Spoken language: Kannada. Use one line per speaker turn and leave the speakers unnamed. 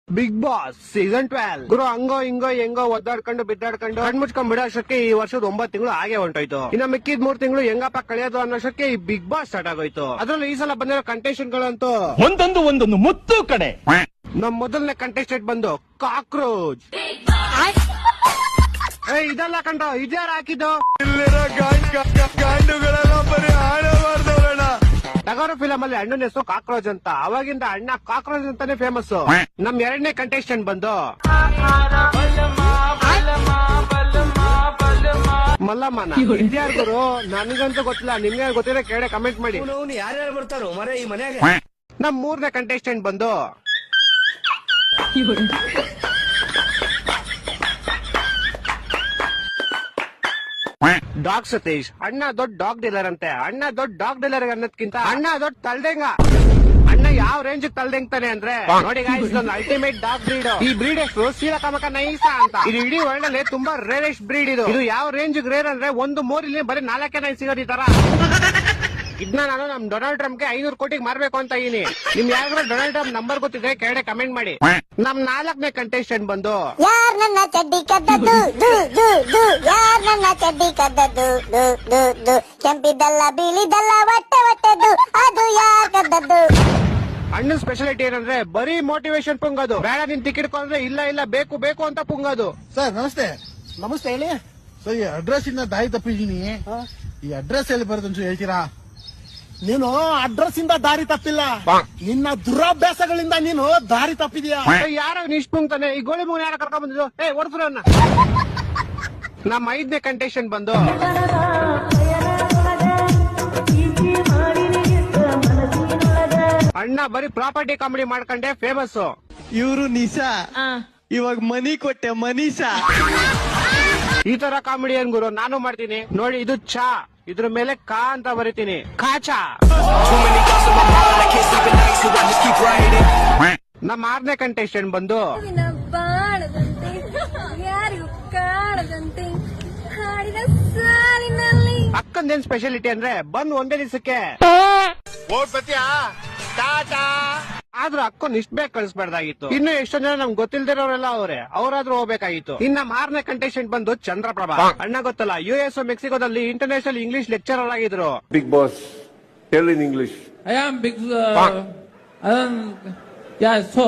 ಬಿಗ್ ಬಾಸ್ ಸೀಸನ್ 12 ಗುರು ಹಂಗೋ ಹಿಂಗೋ ಹೆಂಗೋ ಒದ್ದಾಡ್ಕೊಂಡು ಬಿದ್ದಾಡ್ಕೊಂಡು ಕಣ್ ಮುಚ್ಕೊಂಡ್ ಬಿಡೋಷ್ಟಕ್ಕೆ ಈ ವರ್ಷದ 9 ತಿಂಗಳು ಹಾಗೆ ಹೊಂಟೋಯ್ತು. ಇನ್ನ ಮಿಕ್ಕಿದ 3 ತಿಂಗಳು ಹೆಂಗಪ್ಪ ಕಳೆಯೋದು ಅನ್ನೋಷ್ಟಕ್ಕೆ ಈ ಬಿಗ್ ಬಾಸ್ ಸ್ಟಾರ್ಟ್ ಆಗೋಯ್ತು. ಅದ್ರಲ್ಲಿ ಈ ಸಲ ಬಂದಿರೋ ಕಂಟೆಸ್ಟೆಂಟ್ ಗಳಂತೂ
ಒಂದೊಂದು ಮುತ್ತು ಕಡೆ.
ನಮ್ ಮೊದಲನೇ ಕಂಟೆಸ್ಟೆಂಟ್ ಬಂದು ಕಾಕ್ರೋಚ್. ಇದೆಲ್ಲ ಕಂಡ್ರ ಇದ್ಯಾರು ಹಾಕಿದ್ದು ಟಗರು ಫಿಲಂ ಅಲ್ಲಿ ಅಣ್ಣನ ಹೆಸರು ಕಾಕ್ರೋಚ್ ಅಂತ. ಅವಾಗಿಂದ ಅಣ್ಣ ಕಾಕ್ರೋಚ್ ಅಂತಾನೆ ಫೇಮಸ್. ನಮ್ ಎರಡನೇ ಕಂಟೆಸ್ಟೆಂಟ್ ಬಂದು ಮಲ್ಲಮ್ಮನ. ಇದ್ಯಾರು ಗುರು ನನಗಂತೂ ಗೊತ್ತಿಲ್ಲ, ನಿಮ್ಗೆ ಗೊತ್ತಿದ್ರೆ ಕೇಳಿ ಕಮೆಂಟ್ ಮಾಡಿ.
ಯಾರ್ಯಾರು ಬರ್ತಾರೋ ಮರ ಈ ಮನ್ಯಾಗ.
ನಮ್ ಮೂರನೇ ಕಂಟೆಸ್ಟೆಂಟ್ ಬಂದು ಡಾಗ್ ಸತೀಶ್. ಅಣ್ಣ ದೊಡ್ಡ ಡಾಗ್ ಡೀಲರ್ ಅಂತೆ. ಅಣ್ಣ ದೊಡ್ಡ ಡಾಗ್ ಡೀಲರ್ ಅನ್ನೋದ್ಕಿಂತ ಅಣ್ಣ ದೊಡ್ಡ ತಲ್ಡೆಂಗ. ಅಣ್ಣ ಯಾವ ರೇಂಜ್ ತಲ್ಡೆಂಗ್ತಾನೆ ಅಂದ್ರೆ ನೋಡಿ ಗಾಯ್ಸ್, ಇದೊಂದು ಅಲ್ಟಿಮೇಟ್ ಡಾಗ್ ಬ್ರೀಡ್. ಈ ಬ್ರೀಡ್ ಹೆಸರು ಸೀಲಕಮಕ ನೈಸಾ ಅಂತ. ಇದು ಇಡೀ ವರ್ಲ್ಡ್ ಅಲ್ಲಿ ತುಂಬಾ ರೇರೆಸ್ಟ್ ಬ್ರೀಡ್. ಇದು ಯಾವ ರೇಂಜ್ ರೇರ್ ಅಂದ್ರೆ ಒಂದು ಮೂರಿಲಿ ಬರೀ 4 ನಾಯಿ ಸಿಗೋದು ಈ ತರ. ಇದನ್ನ ನಾನು ನಮ್ ಡೊನಾಲ್ಡ್ ಟ್ರಂಪ್ ಗೆ 500 ಕೋಟಿಗೆ ಮಾರ್ಬೇಕು ಅಂತ ಇದೀನಿ. ನಿಮ್ ಯಾರು ಡೊನಾಲ್ಡ್ ಟ್ರಂಪ್ ನಂಬರ್ ಗೊತ್ತಿದ್ರೆ ಕೆಳಗಡೆ ಕಮೆಂಟ್ ಮಾಡಿ. ನಮ್ 4ನೇ ಕಂಟೆಸ್ಟೆಂಟ್ ಬಂದು
ಯಾರ್ ನನ್ನ ಚಡ್ಡಿ ಕದ್ದದ್ದು ದು ದು ದು, ಯಾರ್ ನನ್ನ ಚಡ್ಡಿ ಕದ್ದದ್ದು ದು ದು ದು, ಕೆಂಪಿದ್ದಲ್ಲ ಬಿಳಿದಲ್ಲ ಹೊಟ್ಟೆ ಹೊಟ್ಟೆದು, ಅದು ಯಾರ್ ಕದ್ದದ್ದು.
ಅಣ್ಣನ ಸ್ಪೆಷಾಲಿಟಿ ಏನಂದ್ರೆ ಬರೀ ಮೋಟಿವೇಶನ್ ಪುಂಗೋದು. ಬೇಡ ನೀನ್ ಟಿಕೆಟ್ ಕೊಂಡ್ರೆ ಇಲ್ಲ ಇಲ್ಲ ಬೇಕು ಬೇಕು ಅಂತ ಪುಂಗೋದು.
ಸರ್ ನಮಸ್ತೆ.
ನಮಸ್ತೆ, ಹೇಳಿ.
ಸೊ ಈ ಅಡ್ರೆಸ್ ಇಂದ ದಾರಿ ತಪ್ಪಿದೀನಿ. ಈ ಅಡ್ರೆಸ್ ಎಲ್ಲಿ ಬರೋದು ಅಂತ ಹೇಳ್ತೀರಾ?
ನೀನು ಅಡ್ರೆಸ್ ಇಂದ ದಾರಿ ತಪ್ಪಿಲ್ಲ, ನಿನ್ನ ದುರಾಭ್ಯಾಸಗಳಿಂದ ನೀನು ದಾರಿ ತಪ್ಪಿದೀಯಾ.
ಯಾರೋ ಇಷ್ಟ ಪುಂಗ್ತಾನೆ. ಈ ಗೋಳಿ ಮೂಗ್ ಯಾರ ಕರ್ಕೊಂಡ್ ಬಂದಿದ್ದು? ಹೊಡ್ಸ್ರನ್ನ. ನಮ್ಮ 5ನೇ ಕಂಟೆಸ್ಟೆಂಟ್ ಬಂದು ಅಣ್ಣ ಬರೀ ಪ್ರಾಪರ್ಟಿ ಕಾಮಿಡಿ ಮಾಡ್ಕೊಂಡೆ ಫೇಮಸ್.
ಇವ್ರು ನಿಶಾ, ಇವಾಗ ಮನಿ ಕೊಟ್ಟೆ ಮನೀಷಾ.
ಈ ತರ ಕಾಮಿಡಿ ಏನ್ ಗುರು ನಾನು ಮಾಡ್ತೀನಿ ನೋಡಿ. ಇದು ಚಾ, ಇದ್ರ ಮೇಲೆ ಕಾ ಅಂತ ಬರೀತೀನಿ, ಕಾಚಾ. ನಮ್ಮ 6ನೇ ಕಂಟೆಸ್ಟೆಂಟ್ ಬಂದು
ಬಾಣದಂತೆ ಯಾರಿಗೂ ಕಾಣದಂತೆ ಹಾಡಿದ ಸಾಲಿನಲ್ಲಿ.
ಅಕ್ಕಂದೇನ್ ಸ್ಪೆಷಾಲಿಟಿ ಅಂದ್ರೆ ಬಂದ್ ಒಂದೇ ದಿವಸಕ್ಕೆ ಆದ್ರೂ ಅಕ್ಕನ್ ಇಷ್ಟ ಬೇಗ ಕಳಿಸ್ಬಾರ್ದಾಗಿತ್ತು. ಇನ್ನು ಎಷ್ಟೊಂದ್ ಜನ ನಮ್ಗೆ ಗೊತ್ತಿಲ್ದಿರೋರೆಲ್ಲ ಅವ್ರಾದ್ರೂ ಹೋಗ್ಬೇಕಾಗಿತ್ತು. ಇನ್ನ 6ನೇ ಕಂಟೆಸ್ಟೆಂಟ್ ಬಂದು ಚಂದ್ರಪ್ರಭಾ. ಅಣ್ಣ ಗೊತ್ತಲ್ಲ, US ಮೆಕ್ಸಿಕೋದಲ್ಲಿ ಇಂಟರ್ನ್ಯಾಷನಲ್ ಇಂಗ್ಲಿಷ್ ಲೆಕ್ಚರರ್ ಆಗಿದ್ರು.
Big boss, tell in English.
I am big. Yeah, so.